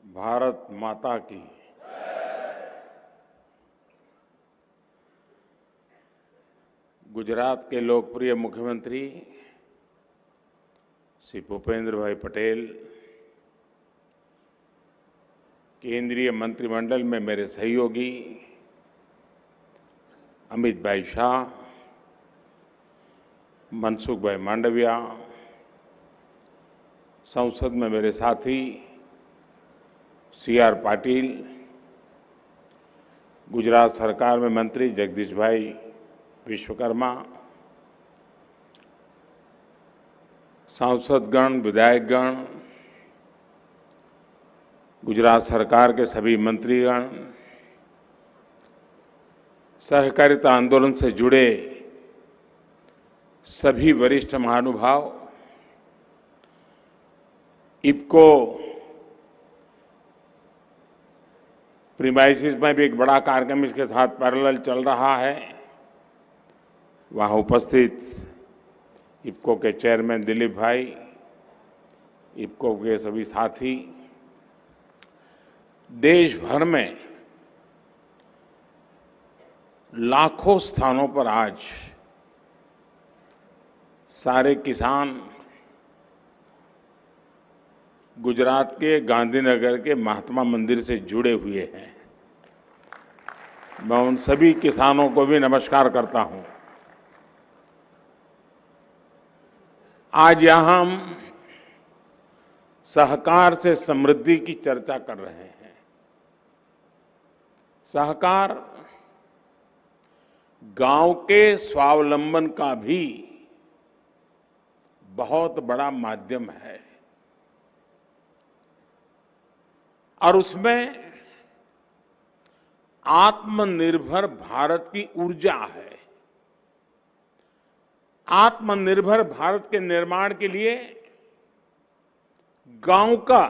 भारत माता की। गुजरात के लोकप्रिय मुख्यमंत्री श्री भूपेंद्र भाई पटेल, केंद्रीय मंत्रिमंडल में मेरे सहयोगी अमित भाई शाह, मनसुख भाई मांडविया, संसद में मेरे साथी CR पाटिल, गुजरात सरकार में मंत्री जगदीश भाई विश्वकर्मा, सांसदगण, विधायकगण, गुजरात सरकार के सभी मंत्रीगण, सहकारिता आंदोलन से जुड़े सभी वरिष्ठ महानुभाव, इफ्को प्रीमाइसिस में भी एक बड़ा कार्यक्रम इसके साथ पैरेलल चल रहा है। वहां उपस्थित इफ्को के चेयरमैन दिलीप भाई, इफ्को के सभी साथी, देश भर में लाखों स्थानों पर आज सारे किसान गुजरात के गांधीनगर के महात्मा मंदिर से जुड़े हुए हैं। मैं उन सभी किसानों को भी नमस्कार करता हूं। आज यहां हम सहकार से समृद्धि की चर्चा कर रहे हैं। सहकार गांव के स्वावलंबन का भी बहुत बड़ा माध्यम है और उसमें आत्मनिर्भर भारत की ऊर्जा है। आत्मनिर्भर भारत के निर्माण के लिए गांव का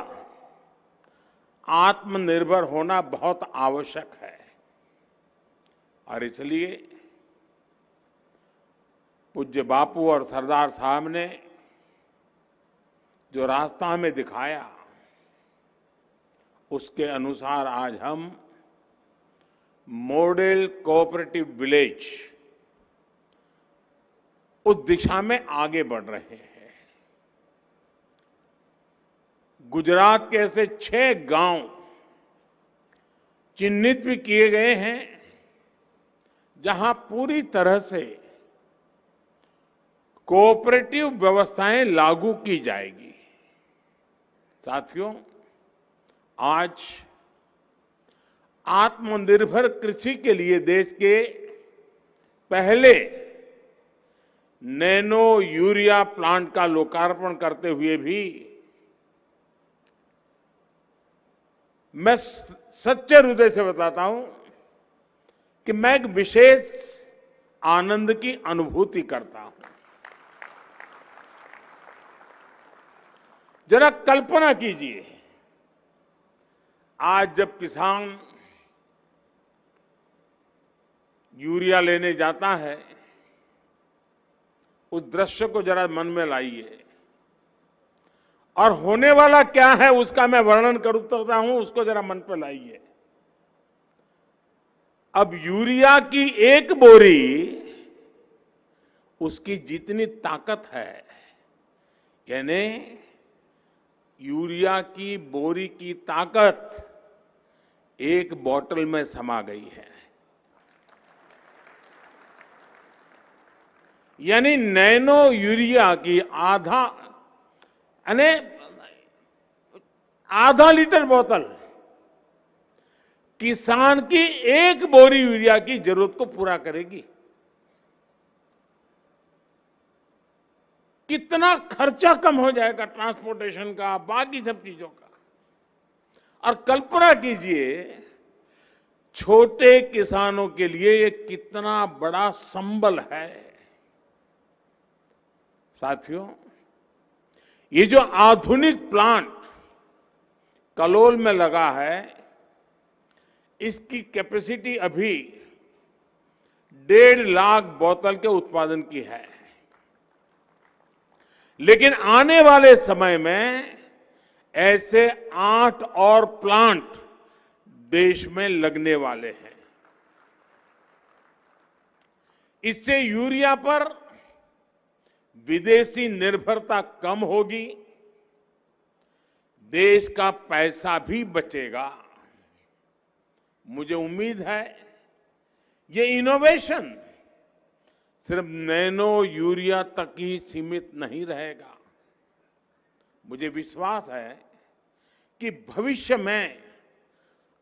आत्मनिर्भर होना बहुत आवश्यक है और इसलिए पूज्य बापू और सरदार साहब ने जो रास्ता हमें दिखाया, उसके अनुसार आज हम मॉडल कोऑपरेटिव विलेज उस दिशा में आगे बढ़ रहे हैं। गुजरात के ऐसे 6 गांव चिन्हित भी किए गए हैं जहां पूरी तरह से कोऑपरेटिव व्यवस्थाएं लागू की जाएगी। साथियों, आज आत्मनिर्भर कृषि के लिए देश के पहले नैनो यूरिया प्लांट का लोकार्पण करते हुए भी मैं सच्चे हृदय से बताता हूं कि मैं एक विशेष आनंद की अनुभूति करता हूं। जरा कल्पना कीजिए, आज जब किसान यूरिया लेने जाता है, उस दृश्य को जरा मन में लाइए और होने वाला क्या है उसका मैं वर्णन करता हूं, उसको जरा मन पर लाइए। अब यूरिया की एक बोरी, उसकी जितनी ताकत है, यानी यूरिया की बोरी की ताकत एक बोतल में समा गई है। यानी नैनो यूरिया की आधा लीटर बोतल किसान की एक बोरी यूरिया की जरूरत को पूरा करेगी। कितना खर्चा कम हो जाएगा ट्रांसपोर्टेशन का, बाकी सब चीजों का। और कल्पना कीजिए, छोटे किसानों के लिए ये कितना बड़ा संबल है। साथियों, ये जो आधुनिक प्लांट कलोल में लगा है, इसकी कैपेसिटी अभी 1.5 लाख बोतल के उत्पादन की है, लेकिन आने वाले समय में ऐसे 8 और प्लांट देश में लगने वाले हैं। इससे यूरिया पर विदेशी निर्भरता कम होगी, देश का पैसा भी बचेगा। मुझे उम्मीद है ये इनोवेशन सिर्फ नैनो यूरिया तक ही सीमित नहीं रहेगा। मुझे विश्वास है कि भविष्य में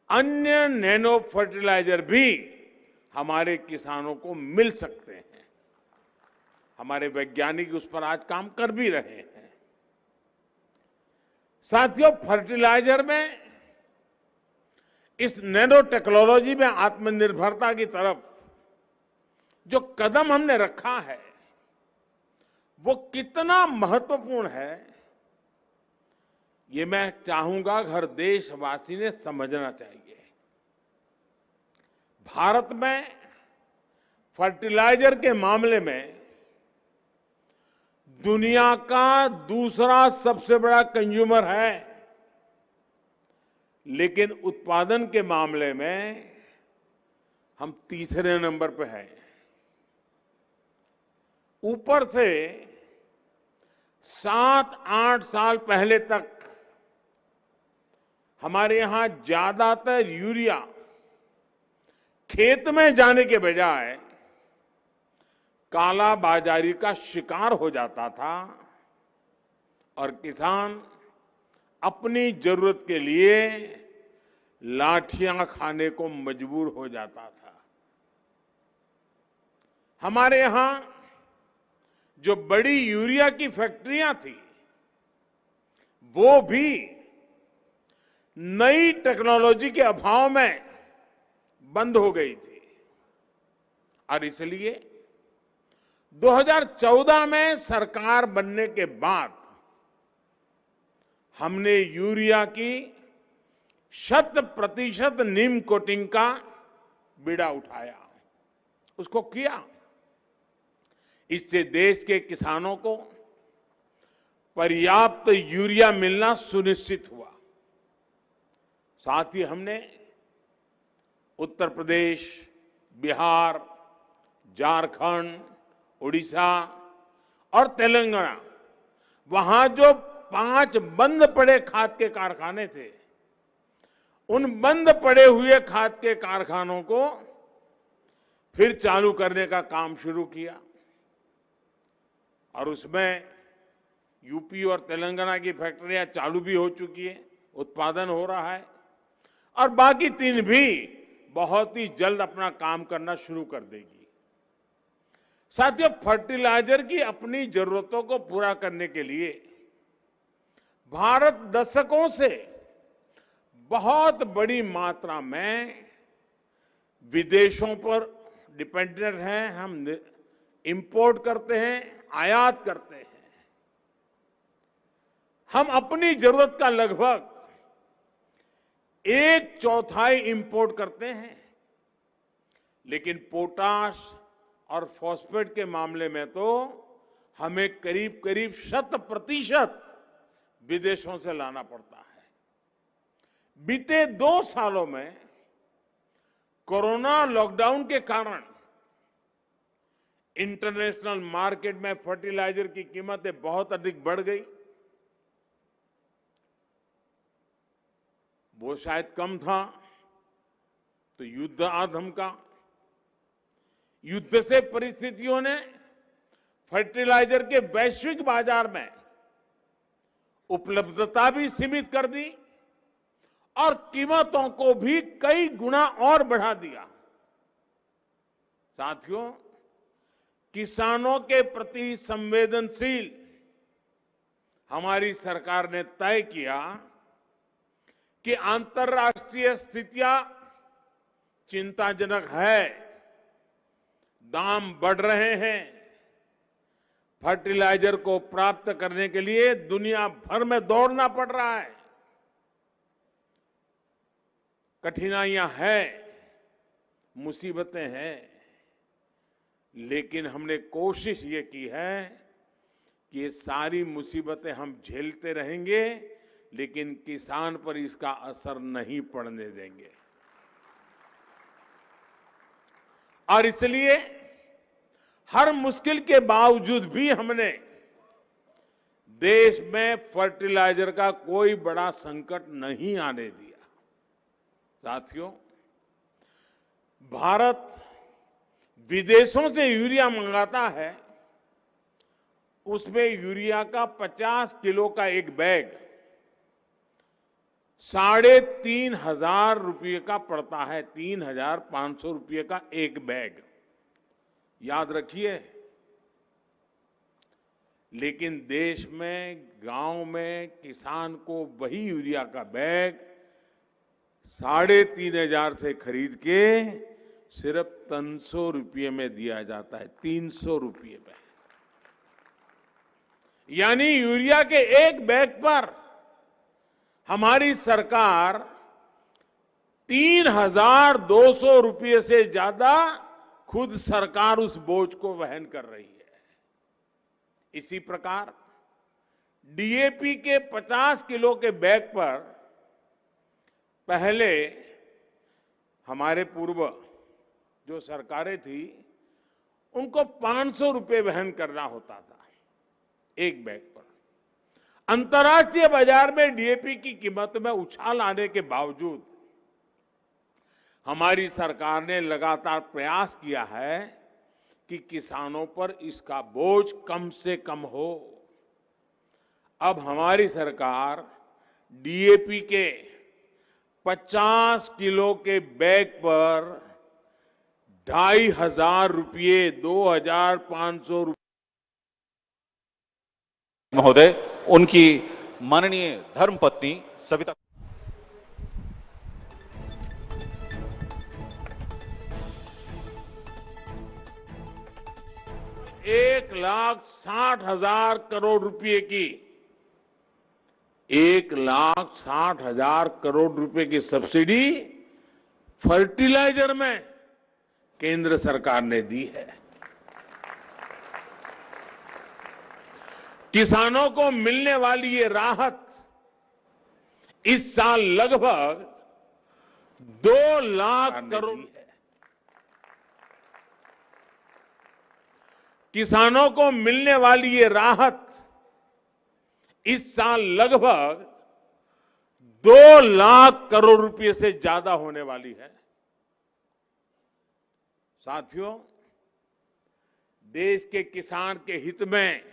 अन्य नैनो फर्टिलाइजर भी हमारे किसानों को मिल सकते हैं। हमारे वैज्ञानिक उस पर आज काम कर भी रहे हैं। साथियों, फर्टिलाइजर में इस नैनो टेक्नोलॉजी में आत्मनिर्भरता की तरफ जो कदम हमने रखा है वो कितना महत्वपूर्ण है, ये मैं चाहूंगा हर देशवासी ने समझना चाहिए। भारत में फर्टिलाइजर के मामले में दुनिया का दूसरा सबसे बड़ा कंज्यूमर है, लेकिन उत्पादन के मामले में हम तीसरे नंबर पे हैं। ऊपर से 7-8 साल पहले तक हमारे यहां ज्यादातर यूरिया खेत में जाने के बजाय काला बाजारी का शिकार हो जाता था और किसान अपनी जरूरत के लिए लाठियां खाने को मजबूर हो जाता था। हमारे यहां जो बड़ी यूरिया की फैक्ट्रियां थी वो भी नई टेक्नोलॉजी के अभाव में बंद हो गई थी और इसलिए 2014 में सरकार बनने के बाद हमने यूरिया की 100% नीम कोटिंग का बीड़ा उठाया, उसको किया। इससे देश के किसानों को पर्याप्त यूरिया मिलना सुनिश्चित हुआ। साथ ही हमने उत्तर प्रदेश, बिहार, झारखंड, उड़ीसा और तेलंगाना, वहां जो 5 बंद पड़े खाद के कारखाने थे, उन बंद पड़े हुए खाद के कारखानों को फिर चालू करने का काम शुरू किया और उसमें यूपी और तेलंगाना की फैक्ट्रियां चालू भी हो चुकी है, उत्पादन हो रहा है और बाकी 3 भी बहुत ही जल्द अपना काम करना शुरू कर देगी। साथियों, फर्टिलाइजर की अपनी जरूरतों को पूरा करने के लिए भारत दशकों से बहुत बड़ी मात्रा में विदेशों पर डिपेंडेंट है। हम इंपोर्ट करते हैं, आयात करते हैं। हम अपनी जरूरत का लगभग 1/4 इंपोर्ट करते हैं, लेकिन पोटाश और फॉस्फेट के मामले में तो हमें करीब करीब 100% विदेशों से लाना पड़ता है। बीते 2 सालों में कोरोना लॉकडाउन के कारण इंटरनेशनल मार्केट में फर्टिलाइजर की कीमतें बहुत अधिक बढ़ गई। वो शायद कम था तो युद्ध आ धमका। युद्ध से परिस्थितियों ने फर्टिलाइजर के वैश्विक बाजार में उपलब्धता भी सीमित कर दी और कीमतों को भी कई गुना और बढ़ा दिया। साथियों, किसानों के प्रति संवेदनशील हमारी सरकार ने तय किया कि अंतर्राष्ट्रीय स्थितियां चिंताजनक है, दाम बढ़ रहे हैं, फर्टिलाइजर को प्राप्त करने के लिए दुनिया भर में दौड़ना पड़ रहा है, कठिनाइयां हैं, मुसीबतें हैं, लेकिन हमने कोशिश ये की है कि ये सारी मुसीबतें हम झेलते रहेंगे लेकिन किसान पर इसका असर नहीं पड़ने देंगे। और इसलिए हर मुश्किल के बावजूद भी हमने देश में फर्टिलाइजर का कोई बड़ा संकट नहीं आने दिया। साथियों, भारत विदेशों से यूरिया मंगाता है, उसमें यूरिया का 50 किलो का एक बैग 3,500 रुपये का पड़ता है। 3,500 रुपये का एक बैग, याद रखिए। लेकिन देश में गांव में किसान को वही यूरिया का बैग 3,500 से खरीद के सिर्फ 300 रुपये में दिया जाता है। 300 रुपये में, यानी यूरिया के एक बैग पर हमारी सरकार 3,200 रुपये से ज्यादा खुद सरकार उस बोझ को वहन कर रही है। इसी प्रकार डीएपी के 50 किलो के बैग पर पहले हमारे पूर्व जो सरकारें थी उनको 500 रुपये वहन करना होता था एक बैग पर। अंतर्राष्ट्रीय बाजार में डीएपी की कीमत में उछाल आने के बावजूद हमारी सरकार ने लगातार प्रयास किया है कि किसानों पर इसका बोझ कम से कम हो। अब हमारी सरकार डीएपी के 50 किलो के बैग पर 2,500 रुपये 2,500 रुपये महोदय, उनकी माननीय धर्मपत्नी सविता। एक 1,60,000 करोड़ रुपए की 1,60,000 करोड़ रुपए की सब्सिडी फर्टिलाइजर में केंद्र सरकार ने दी है। किसानों को मिलने वाली ये राहत इस साल लगभग 2 लाख करोड़ है। किसानों को मिलने वाली ये राहत इस साल लगभग 2 लाख करोड़ रुपए से ज्यादा होने वाली है। साथियों, देश के किसान के हित में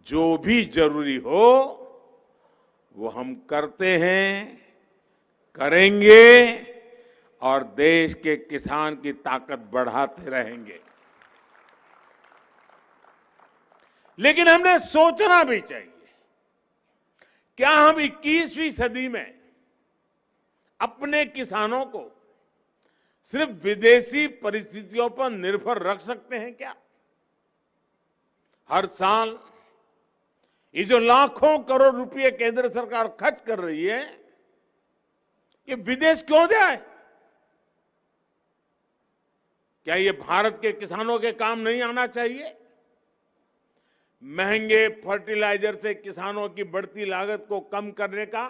जो भी जरूरी हो वो हम करते हैं, करेंगे और देश के किसान की ताकत बढ़ाते रहेंगे। लेकिन हमने सोचना भी चाहिए, क्या हम 21वीं सदी में अपने किसानों को सिर्फ विदेशी परिस्थितियों पर निर्भर रख सकते हैं क्या? हर साल ये जो लाखों करोड़ रुपए केंद्र सरकार खर्च कर रही है, ये विदेश क्यों जाए? क्या ये भारत के किसानों के काम नहीं आना चाहिए? महंगे फर्टिलाइजर से किसानों की बढ़ती लागत को कम करने का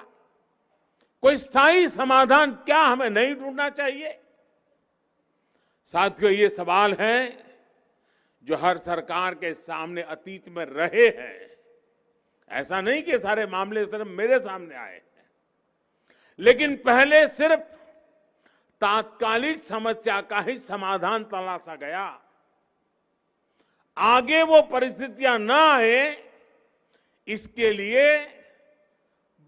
कोई स्थायी समाधान क्या हमें नहीं ढूंढना चाहिए? साथियों, ये सवाल हैं जो हर सरकार के सामने अतीत में रहे हैं। ऐसा नहीं कि सारे मामले सिर्फ मेरे सामने आए हैं, लेकिन पहले सिर्फ तात्कालिक समस्या का ही समाधान तलाशा गया। आगे वो परिस्थितियां ना आए, इसके लिए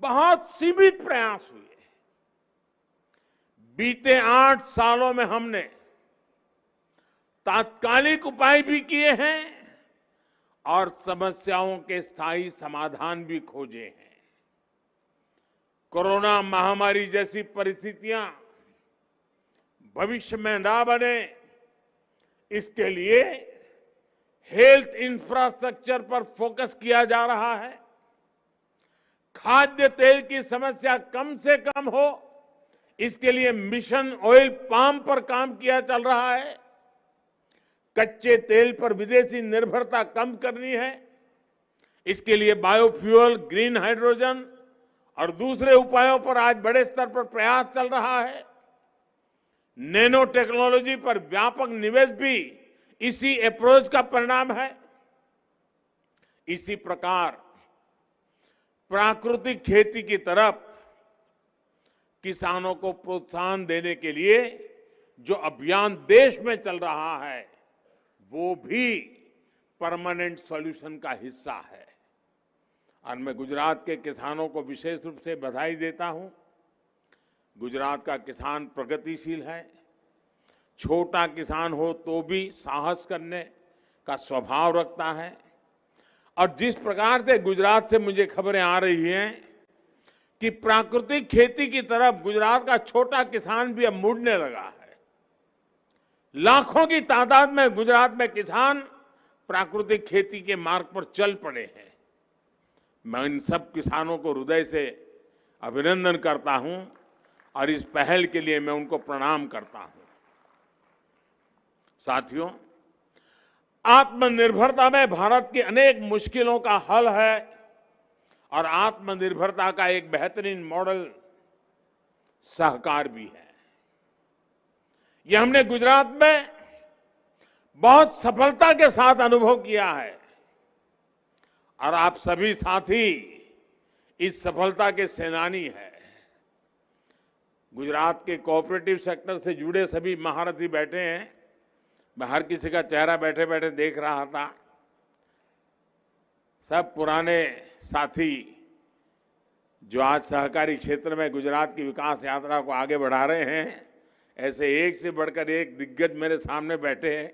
बहुत सीमित प्रयास हुए। बीते 8 सालों में हमने तात्कालिक उपाय भी किए हैं और समस्याओं के स्थायी समाधान भी खोजे हैं। कोरोना महामारी जैसी परिस्थितियां भविष्य में ना बने, इसके लिए हेल्थ इंफ्रास्ट्रक्चर पर फोकस किया जा रहा है। खाद्य तेल की समस्या कम से कम हो, इसके लिए मिशन ऑयल पाम पर काम किया चल रहा है। कच्चे तेल पर विदेशी निर्भरता कम करनी है, इसके लिए बायोफ्यूल, ग्रीन हाइड्रोजन और दूसरे उपायों पर आज बड़े स्तर पर प्रयास चल रहा है। नैनो टेक्नोलॉजी पर व्यापक निवेश भी इसी अप्रोच का परिणाम है। इसी प्रकार प्राकृतिक खेती की तरफ किसानों को प्रोत्साहन देने के लिए जो अभियान देश में चल रहा है, वो भी परमानेंट सॉल्यूशन का हिस्सा है। और मैं गुजरात के किसानों को विशेष रूप से बधाई देता हूं। गुजरात का किसान प्रगतिशील है। छोटा किसान हो तो भी साहस करने का स्वभाव रखता है। और जिस प्रकार से गुजरात से मुझे खबरें आ रही हैं कि प्राकृतिक खेती की तरफ गुजरात का छोटा किसान भी अब मुड़ने लगा है। लाखों की तादाद में गुजरात में किसान प्राकृतिक खेती के मार्ग पर चल पड़े हैं। मैं इन सब किसानों को हृदय से अभिनंदन करता हूं और इस पहल के लिए मैं उनको प्रणाम करता हूं। साथियों, आत्मनिर्भरता में भारत की अनेक मुश्किलों का हल है और आत्मनिर्भरता का एक बेहतरीन मॉडल सहकार भी है। यह हमने गुजरात में बहुत सफलता के साथ अनुभव किया है और आप सभी साथी इस सफलता के सेनानी हैं। गुजरात के कोऑपरेटिव सेक्टर से जुड़े सभी महारथी बैठे हैं। मैं हर किसी का चेहरा बैठे बैठे देख रहा था। सब पुराने साथी जो आज सहकारी क्षेत्र में गुजरात की विकास यात्रा को आगे बढ़ा रहे हैं, ऐसे एक से बढ़कर एक दिग्गज मेरे सामने बैठे हैं।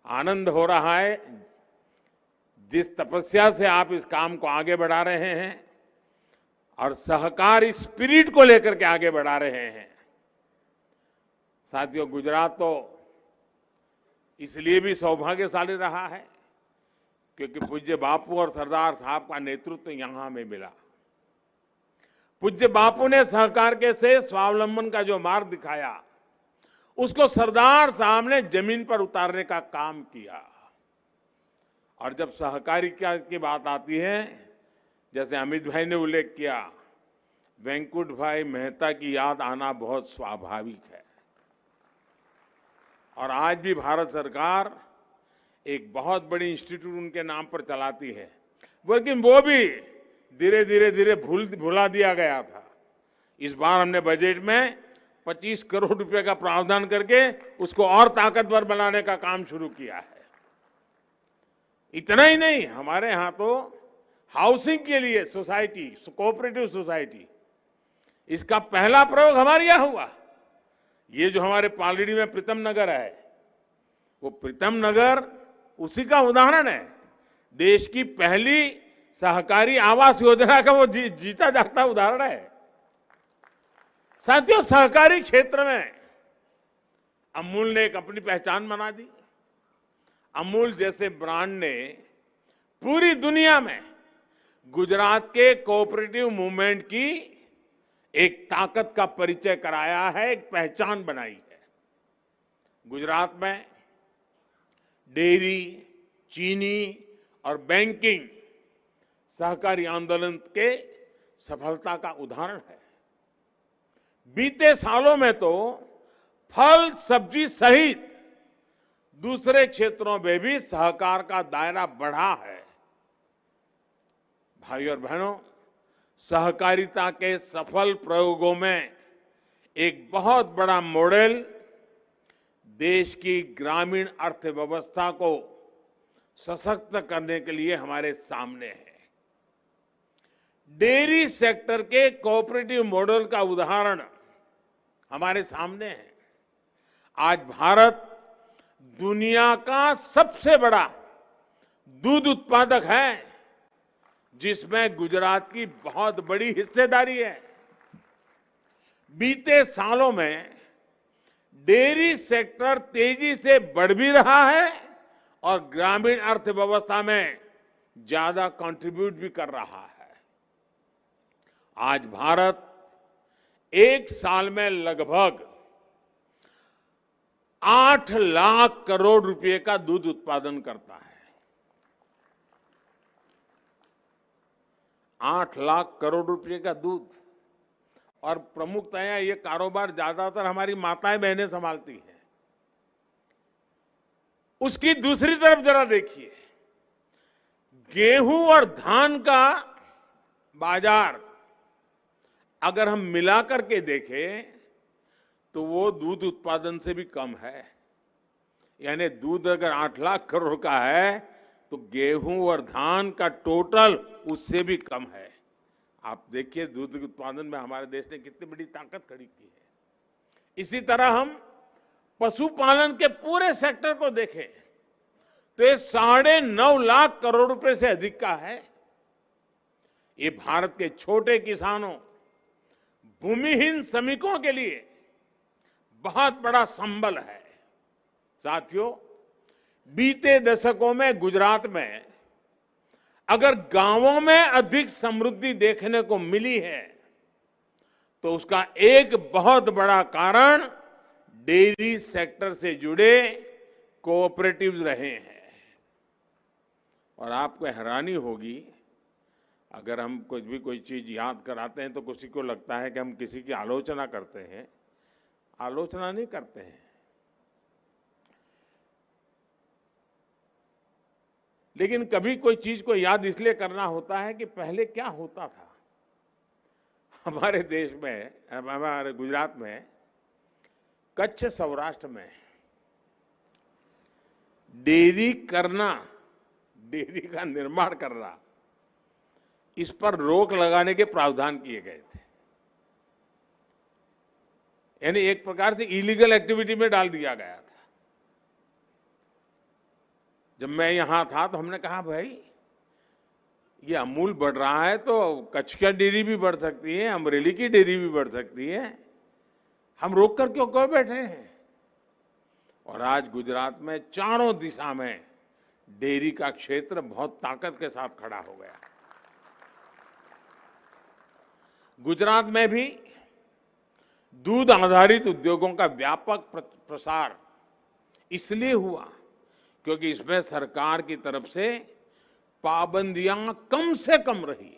आनंद हो रहा है जिस तपस्या से आप इस काम को आगे बढ़ा रहे हैं और सहकारी स्पिरिट को लेकर के आगे बढ़ा रहे हैं। साथियों, गुजरात तो इसलिए भी सौभाग्यशाली रहा है क्योंकि पूज्य बापू और सरदार साहब का नेतृत्व यहां हमें मिला। पूज्य बापू ने सहकार के से स्वावलंबन का जो मार्ग दिखाया, उसको सरदार साहब ने जमीन पर उतारने का काम किया। और जब सहकारिता की बात आती है, जैसे अमित भाई ने उल्लेख किया, वेंकुट भाई मेहता की याद आना बहुत स्वाभाविक है। और आज भी भारत सरकार एक बहुत बड़ी इंस्टीट्यूट उनके नाम पर चलाती है, लेकिन वो भी धीरे धीरे भुला दिया गया था। इस बार हमने बजट में 25 करोड़ रुपए का प्रावधान करके उसको और ताकतवर बनाने का काम शुरू किया है। इतना ही नहीं, हमारे यहां तो हाउसिंग के लिए सोसाइटी, कोऑपरेटिव सोसाइटी, इसका पहला प्रयोग हमारे यहां हुआ। ये जो हमारे पालड़ी में प्रीतम नगर है, वो प्रीतम नगर उसी का उदाहरण है। देश की पहली सहकारी आवास योजना का वो जीता जागता उदाहरण है। साथियों, सहकारी क्षेत्र में अमूल ने एक अपनी पहचान बना दी। अमूल जैसे ब्रांड ने पूरी दुनिया में गुजरात के कोऑपरेटिव मूवमेंट की एक ताकत का परिचय कराया है, एक पहचान बनाई है। गुजरात में डेयरी, चीनी और बैंकिंग सहकारी आंदोलन के सफलता का उदाहरण है। बीते सालों में तो फल, सब्जी सहित दूसरे क्षेत्रों में भी सहकार का दायरा बढ़ा है। भाइयों और बहनों, सहकारिता के सफल प्रयोगों में एक बहुत बड़ा मॉडल देश की ग्रामीण अर्थव्यवस्था को सशक्त करने के लिए हमारे सामने है। डेयरी सेक्टर के कोऑपरेटिव मॉडल का उदाहरण हमारे सामने है। आज भारत दुनिया का सबसे बड़ा दूध उत्पादक है, जिसमें गुजरात की बहुत बड़ी हिस्सेदारी है। बीते सालों में डेयरी सेक्टर तेजी से बढ़ भी रहा है और ग्रामीण अर्थव्यवस्था में ज्यादा कंट्रीब्यूट भी कर रहा है। आज भारत एक साल में लगभग 8 लाख करोड़ रुपए का दूध उत्पादन करता है। 8 लाख करोड़ रुपए का दूध, और प्रमुखतया ये कारोबार ज्यादातर हमारी माताएं बहनें संभालती हैं। उसकी दूसरी तरफ जरा देखिए, गेहूं और धान का बाजार अगर हम मिलाकर के देखें तो वो दूध उत्पादन से भी कम है। यानी दूध अगर 8 लाख करोड़ का है तो गेहूं और धान का टोटल उससे भी कम है। आप देखिए दूध उत्पादन में हमारे देश ने कितनी बड़ी ताकत खड़ी की है। इसी तरह हम पशुपालन के पूरे सेक्टर को देखें तो ये 9.5 लाख करोड़ रुपए से अधिक का है। ये भारत के छोटे किसानों, भूमिहीन श्रमिकों के लिए बहुत बड़ा संबल है। साथियों, बीते दशकों में गुजरात में अगर गांवों में अधिक समृद्धि देखने को मिली है तो उसका एक बहुत बड़ा कारण डेयरी सेक्टर से जुड़े कोऑपरेटिव्स रहे हैं। और आपको हैरानी होगी, अगर हम कुछ भी कोई चीज याद कराते हैं तो किसी को लगता है कि हम किसी की आलोचना करते हैं। आलोचना नहीं करते हैं, लेकिन कभी कोई चीज को याद इसलिए करना होता है कि पहले क्या होता था। हमारे देश में, हमारे गुजरात में, कच्छ सौराष्ट्र में डेयरी करना, डेयरी का निर्माण करना, इस पर रोक लगाने के प्रावधान किए गए थे। यानी एक प्रकार से इलीगल एक्टिविटी में डाल दिया गया था। जब मैं यहां था तो हमने कहा भाई ये अमूल बढ़ रहा है तो कच्छ की डेयरी भी बढ़ सकती है, अमरेली की डेयरी भी बढ़ सकती है, हम रोक कर क्यों बैठे हैं। और आज गुजरात में चारों दिशा में डेयरी का क्षेत्र बहुत ताकत के साथ खड़ा हो गया। गुजरात में भी दूध आधारित उद्योगों का व्यापक प्रसार इसलिए हुआ क्योंकि इसमें सरकार की तरफ से पाबंदियां कम से कम रही।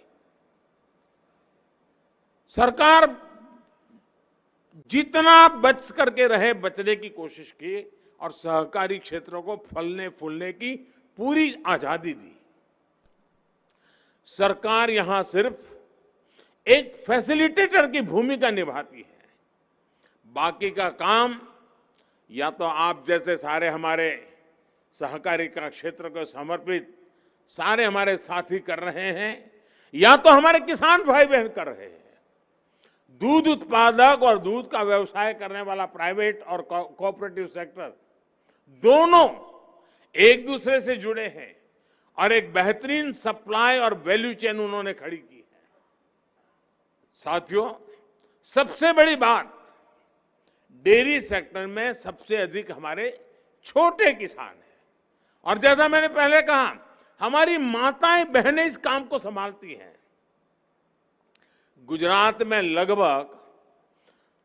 सरकार जितना बच करके रहे बचने की कोशिश की और सहकारी क्षेत्रों को फलने फूलने की पूरी आजादी दी। सरकार यहां सिर्फ एक फैसिलिटेटर की भूमिका निभाती है, बाकी का काम या तो आप जैसे सारे हमारे सहकारी का क्षेत्र को समर्पित सारे हमारे साथी कर रहे हैं, या तो हमारे किसान भाई बहन कर रहे हैं। दूध उत्पादक और दूध का व्यवसाय करने वाला प्राइवेट और कोऑपरेटिव सेक्टर दोनों एक दूसरे से जुड़े हैं और एक बेहतरीन सप्लाई और वैल्यू चेन उन्होंने खड़ी की है। साथियों, सबसे बड़ी बात, डेयरी सेक्टर में सबसे अधिक हमारे छोटे किसान हैं। और जैसा मैंने पहले कहा, हमारी माताएं बहनें इस काम को संभालती हैं। गुजरात में लगभग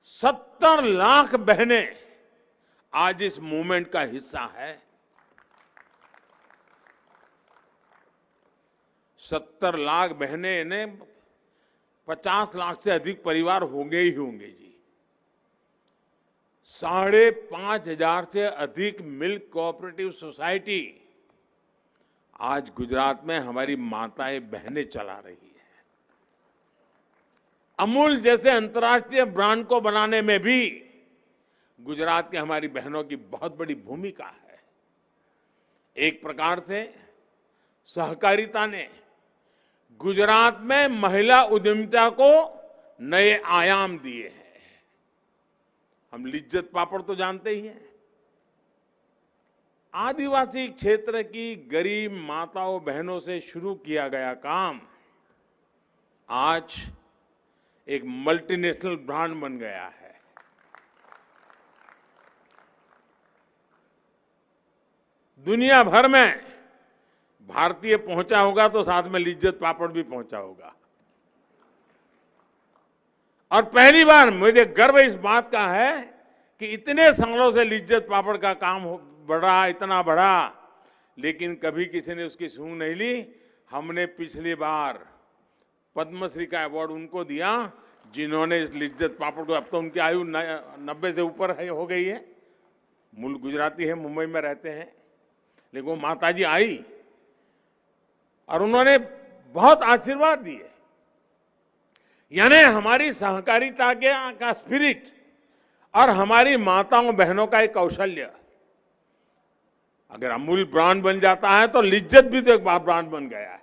70 लाख बहनें आज इस मूवमेंट का हिस्सा है। 70 लाख बहनें ने 50 लाख से अधिक परिवार होंगे ही होंगे जी। 5,500 से अधिक मिल्क कोऑपरेटिव सोसाइटी आज गुजरात में हमारी माताएं बहनें चला रही है। अमूल जैसे अंतर्राष्ट्रीय ब्रांड को बनाने में भी गुजरात की हमारी बहनों की बहुत बड़ी भूमिका है। एक प्रकार से सहकारिता ने गुजरात में महिला उद्यमिता को नए आयाम दिए हैं। हम लिज्जत पापड़ तो जानते ही हैं। आदिवासी क्षेत्र की गरीब माताओं बहनों से शुरू किया गया काम आज एक मल्टीनेशनल ब्रांड बन गया है। दुनिया भर में भारतीय पहुंचा होगा तो साथ में लिज्जत पापड़ भी पहुंचा होगा। और पहली बार मुझे गर्व इस बात का है कि इतने सालों से लिज्जत पापड़ का काम बढ़ा, इतना बढ़ा, लेकिन कभी किसी ने उसकी सूंघ नहीं ली। हमने पिछली बार पद्मश्री का अवार्ड उनको दिया जिन्होंने इस लिज्जत पापड़ को, अब तो उनकी आयु 90 से ऊपर हो गई है, मूल गुजराती है, मुंबई में रहते हैं, लेकिन वो माताजी आई और उन्होंने बहुत आशीर्वाद दिए। यानी हमारी सहकारिता का स्पिरिट और हमारी माताओं बहनों का एक कौशल्य, अगर अमूल ब्रांड बन जाता है तो लिज्जत भी तो एक ब्रांड बन गया है।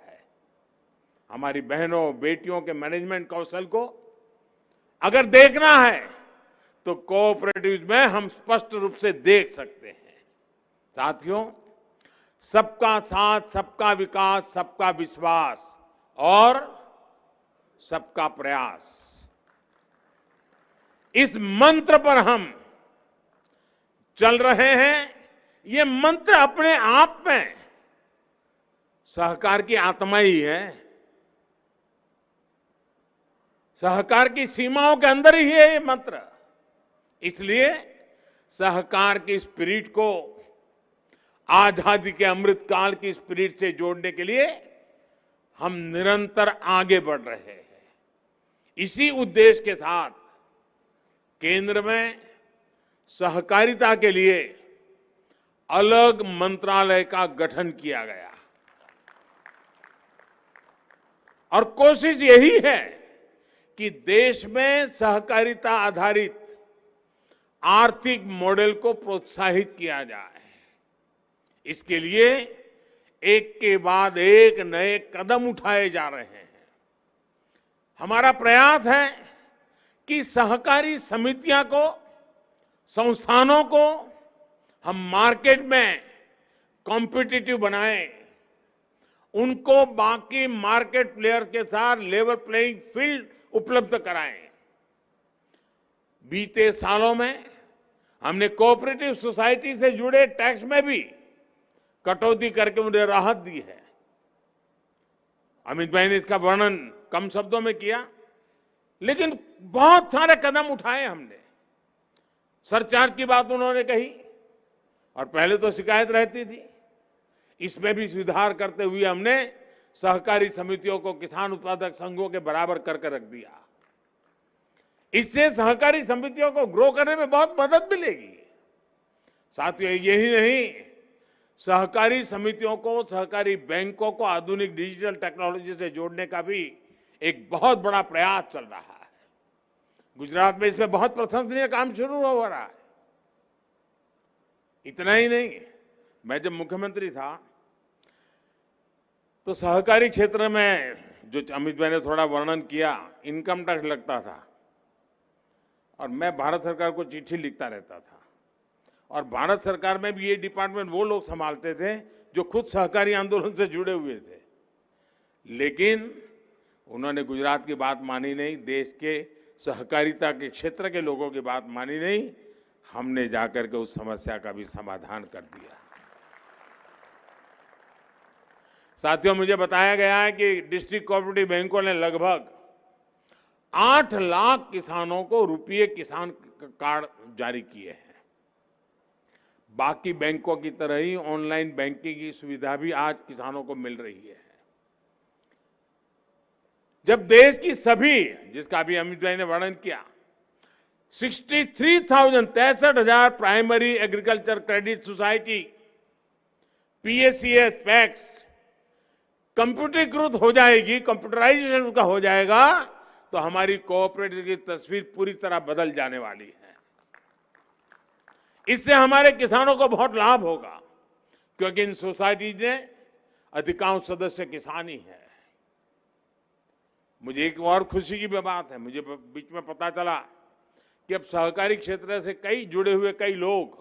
हमारी बहनों बेटियों के मैनेजमेंट कौशल को अगर देखना है तो कोऑपरेटिव्स में हम स्पष्ट रूप से देख सकते हैं। साथियों, सबका साथ, सबका विकास, सबका विश्वास और सबका प्रयास, इस मंत्र पर हम चल रहे हैं। ये मंत्र अपने आप में सहकार की आत्मा ही है, सहकार की सीमाओं के अंदर ही है ये मंत्र। इसलिए सहकार की स्पिरिट को आजादी के अमृत काल की स्पिरिट से जोड़ने के लिए हम निरंतर आगे बढ़ रहे हैं। इसी उद्देश्य के साथ केंद्र में सहकारिता के लिए अलग मंत्रालय का गठन किया गया और कोशिश यही है कि देश में सहकारिता आधारित आर्थिक मॉडल को प्रोत्साहित किया जाए। इसके लिए एक के बाद एक नए कदम उठाए जा रहे हैं। हमारा प्रयास है कि सहकारी समितियां को, संस्थानों को हम मार्केट में कॉम्पिटिटिव बनाएं, उनको बाकी मार्केट प्लेयर के साथ लेवल प्लेइंग फील्ड उपलब्ध कराएं। बीते सालों में हमने कोऑपरेटिव सोसाइटी से जुड़े टैक्स में भी कटौती करके उन्हें राहत दी है। अमित भाई ने इसका वर्णन कम शब्दों में किया, लेकिन बहुत सारे कदम उठाए हमने। सरचार्ज की बात उन्होंने कही और पहले तो शिकायत रहती थी, इसमें भी सुधार करते हुए हमने सहकारी समितियों को किसान उत्पादक संघों के बराबर करके रख दिया। इससे सहकारी समितियों को ग्रो करने में बहुत मदद मिलेगी। साथियों, यही नहीं, सहकारी समितियों को, सहकारी बैंकों को आधुनिक डिजिटल टेक्नोलॉजी से जोड़ने का भी एक बहुत बड़ा प्रयास चल रहा है। गुजरात में इसमें बहुत प्रशंसनीय काम शुरू हो रहा है। इतना ही नहीं, मैं जब मुख्यमंत्री था तो सहकारी क्षेत्र में, जो अमित भाई ने थोड़ा वर्णन किया, इनकम टैक्स लगता था और मैं भारत सरकार को चिट्ठी लिखता रहता था। और भारत सरकार में भी ये डिपार्टमेंट वो लोग संभालते थे जो खुद सहकारी आंदोलन से जुड़े हुए थे, लेकिन उन्होंने गुजरात की बात मानी नहीं, देश के सहकारिता के क्षेत्र के लोगों की बात मानी नहीं। हमने जाकर के उस समस्या का भी समाधान कर दिया। साथियों, मुझे बताया गया है कि डिस्ट्रिक्ट कोऑपरेटिव बैंकों ने लगभग 8 लाख किसानों को रुपये किसान कार्ड जारी किए हैं। बाकी बैंकों की तरह ही ऑनलाइन बैंकिंग की सुविधा भी आज किसानों को मिल रही है। जब देश की सभी, जिसका भी अमित भाई ने वर्णन किया, 63,000 primary agriculture credit society, PACS, PACS कंप्यूटरीकृत हो जाएगी, कंप्यूटराइजेशन उसका हो जाएगा, तो हमारी कोऑपरेटिव की तस्वीर पूरी तरह बदल जाने वाली है। इससे हमारे किसानों को बहुत लाभ होगा, क्योंकि इन सोसाइटीज में अधिकांश सदस्य किसान ही है। मुझे एक और खुशी की भी बात है, मुझे बीच में पता चला कि अब सहकारी क्षेत्र से जुड़े हुए कई लोग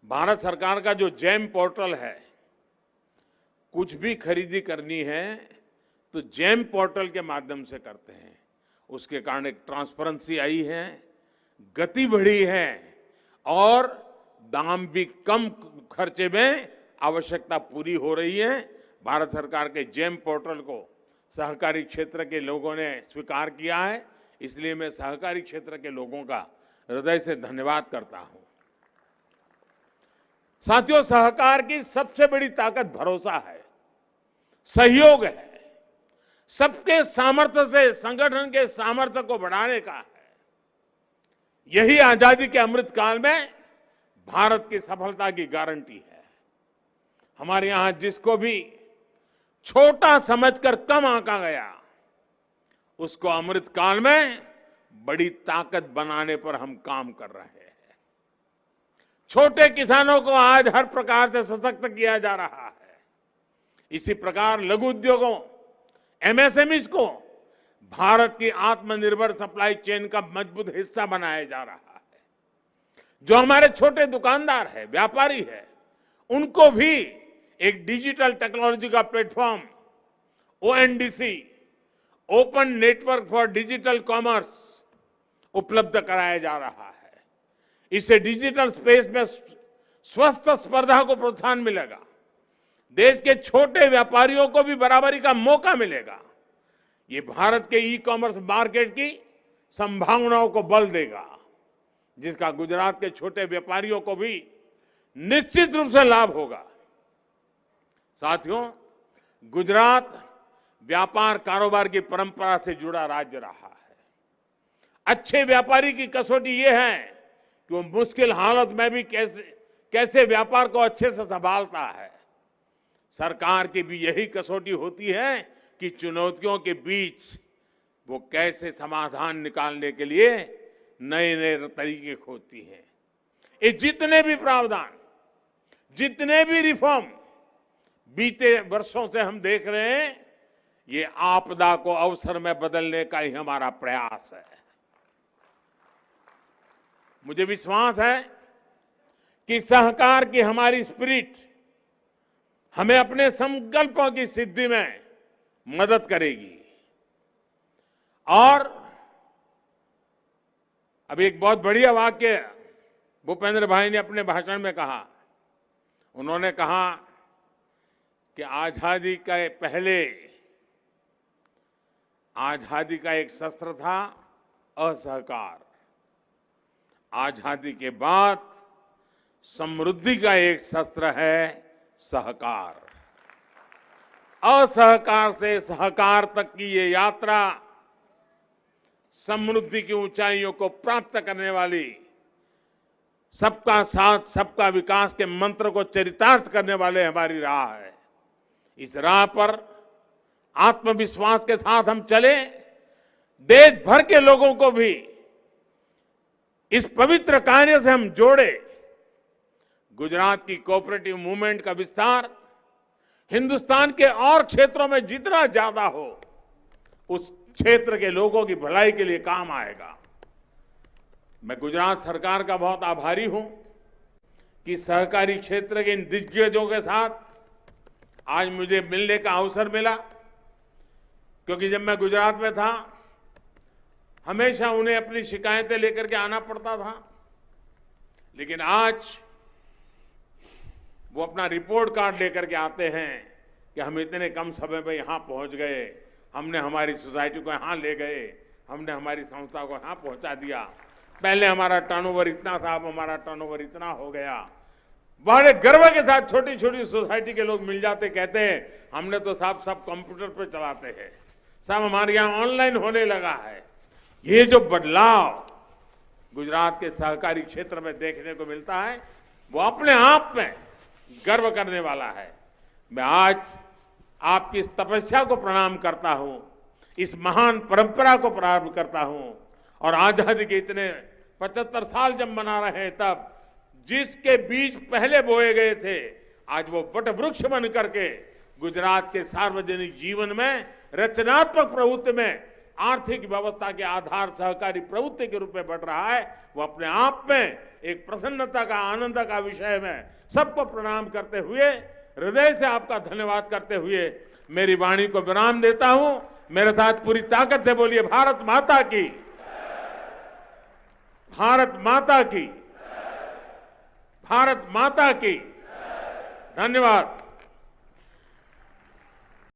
भारत सरकार का जो जेम पोर्टल है, कुछ भी खरीदी करनी है तो जेम पोर्टल के माध्यम से करते हैं। उसके कारण एक ट्रांसपेरेंसी आई है, गति बढ़ी है और दाम भी कम खर्चे में आवश्यकता पूरी हो रही है। भारत सरकार के जेम पोर्टल को सहकारी क्षेत्र के लोगों ने स्वीकार किया है, इसलिए मैं सहकारी क्षेत्र के लोगों का हृदय से धन्यवाद करता हूं। साथियों, सहकार की सबसे बड़ी ताकत भरोसा है, सहयोग है। सबके सामर्थ्य से संगठन के सामर्थ्य को बढ़ाने का है। यही आजादी के अमृत काल में भारत की सफलता की गारंटी है। हमारे यहां जिसको भी छोटा समझकर कम आंका गया, उसको अमृत काल में बड़ी ताकत बनाने पर हम काम कर रहे हैं। छोटे किसानों को आज हर प्रकार से सशक्त किया जा रहा है। इसी प्रकार लघु उद्योगों, एमएसएमईज को भारत की आत्मनिर्भर सप्लाई चेन का मजबूत हिस्सा बनाया जा रहा है। जो हमारे छोटे दुकानदार है, व्यापारी है, उनको भी एक डिजिटल टेक्नोलॉजी का platform ONDC, open network for digital commerce उपलब्ध कराया जा रहा है। इससे डिजिटल स्पेस में स्वस्थ स्पर्धा को प्रोत्साहन मिलेगा। देश के छोटे व्यापारियों को भी बराबरी का मौका मिलेगा। ये भारत के ई कॉमर्स मार्केट की संभावनाओं को बल देगा, जिसका गुजरात के छोटे व्यापारियों को भी निश्चित रूप से लाभ होगा। साथियों, गुजरात व्यापार कारोबार की परंपरा से जुड़ा राज्य रहा है। अच्छे व्यापारी की कसौटी यह है कि वो मुश्किल हालत में भी कैसे व्यापार को अच्छे से संभालता है। सरकार की भी यही कसौटी होती है कि चुनौतियों के बीच वो कैसे समाधान निकालने के लिए नए नए तरीके खोजती है। ये जितने भी प्रावधान, जितने भी रिफॉर्म बीते वर्षों से हम देख रहे हैं, ये आपदा को अवसर में बदलने का ही हमारा प्रयास है। मुझे विश्वास है कि सहकार की हमारी स्पिरिट हमें अपने संकल्पों की सिद्धि में मदद करेगी। और अभी एक बहुत बढ़िया वाक्य भूपेंद्र भाई ने अपने भाषण में कहा। उन्होंने कहा कि आजादी के पहले आजादी का एक शस्त्र था असहकार, आजादी के बाद समृद्धि का एक शस्त्र है सहकार। असहकार से सहकार तक की ये यात्रा समृद्धि की ऊंचाइयों को प्राप्त करने वाली, सबका साथ सबका विकास के मंत्र को चरितार्थ करने वाले हमारी राह है। इस राह पर आत्मविश्वास के साथ हम चले, देश भर के लोगों को भी इस पवित्र कार्य से हम जोड़े। गुजरात की कोऑपरेटिव मूवमेंट का विस्तार हिंदुस्तान के और क्षेत्रों में जितना ज्यादा हो, उस क्षेत्र के लोगों की भलाई के लिए काम आएगा। मैं गुजरात सरकार का बहुत आभारी हूं कि सहकारी क्षेत्र के इन दिग्गजों के साथ आज मुझे मिलने का अवसर मिला, क्योंकि जब मैं गुजरात में था हमेशा उन्हें अपनी शिकायतें लेकर के आना पड़ता था, लेकिन आज वो अपना रिपोर्ट कार्ड लेकर के आते हैं कि हम इतने कम समय में यहां पहुंच गए, हमने हमारी सोसाइटी को यहां ले गए, हमने हमारी संस्था को यहां पहुंचा दिया, पहले हमारा टर्नओवर इतना था, अब हमारा टर्नओवर इतना हो गया। बड़े गर्व के साथ छोटी छोटी सोसाइटी के लोग मिल जाते, कहते हैं हमने तो साहब सब कंप्यूटर पे चलाते हैं, सब हमारे यहाँ ऑनलाइन होने लगा है। ये जो बदलाव गुजरात के सहकारी क्षेत्र में देखने को मिलता है, वो अपने आप में गर्व करने वाला है। मैं आज आपकी इस तपस्या को प्रणाम करता हूं, इस महान परंपरा को प्रणाम करता हूं, और आजादी के इतने 75 साल जब मना रहे हैं, तब जिसके बीज पहले बोए गए थे, आज वो वट वृक्ष बन करके गुजरात के सार्वजनिक जीवन में, रचनात्मक प्रवृत्ति में, आर्थिक व्यवस्था के आधार सहकारी प्रवृत्ति के रूप में बढ़ रहा है। वो अपने आप में एक प्रसन्नता का, आनंद का विषय में सबको प्रणाम करते हुए, हृदय से आपका धन्यवाद करते हुए मेरी वाणी को विराम देता हूं। मेरे साथ पूरी ताकत से बोलिए भारत माता की, भारत माता की, भारत माता की। धन्यवाद।